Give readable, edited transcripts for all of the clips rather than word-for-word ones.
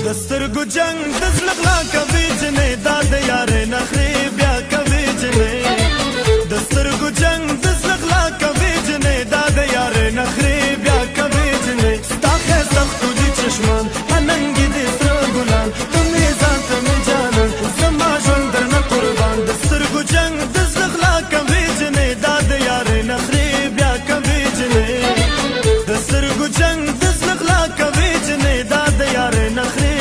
دسترګو جنگ د زړه غلا کوي جنې دا د یارې نخرې بیا کوي جنې دسترګو جنگ د زړه غلا کوي جنې دا د یارې نخرې بیا کوي جنې ستا ښایسته ښکلي چشمان اننګې دې سره ګلان ته مې ځان ته مې جانان زما ژوند درنه قربان دسترګو جنگ د زړه غلا کوي جنې دا د یارې نخرې بیا کوي جنې دسترګو جنگ د زړه غلا کوي جنې دا د یارې نخرې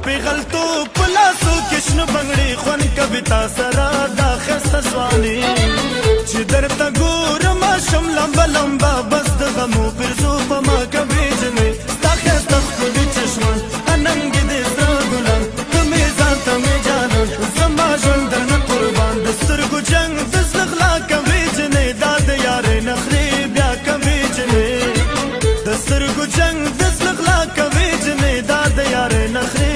پیغلتو پلاسو کشنو بنگړي خون کبتا سرا دا خسته ځواني چې درته ګورم شم لمبا لمبا بس د غمو پرزو په ما کوي جنې ستا ښایسته ښکلي چشمان اننګې دې سره ګلان ته مې ځان ته مې جانان زما ژوند درنه قربان د سترګو جنګ د زړه غلا کوي جنې دا د یارې نخرې بیا کوي جنې د سترګو جنګ د زړه غلا کوي جنې دا د یارې نخرې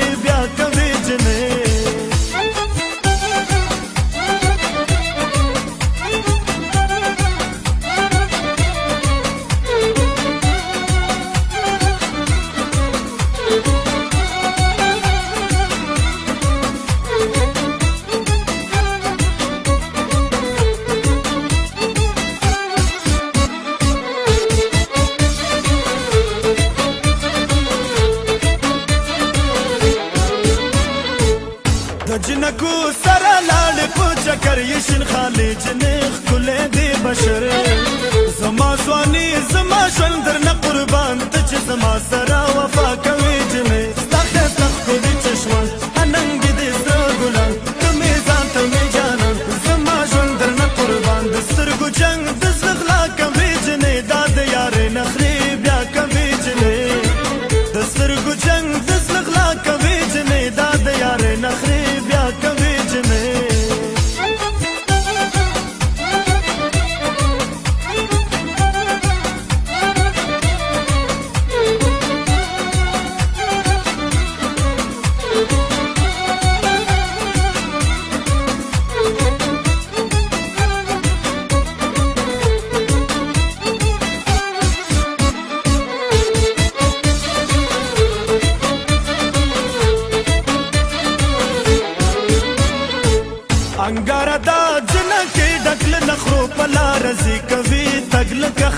جنکو سره لاړ په چکر یې شین خالي جنې ښکلی دی بشر زما ځواني زما ژوند درنه قربان ته چې زما سره وفا کوي جنې ستا ښایسته ښکلي چشمان اننګې دې سره ګلان ته مې ځان ته مې جانان زما ژوند درنه قربان د سترګو جنګ د زړه غلا کوي جنې دا د یارې نخرې بیا کوي جنې د سترګو جنګ د زړه غلا کوي جنې دا د یارې نخرې انګاره دا جنکې ډکله نخرو په لاره ځي کوي تګ لکه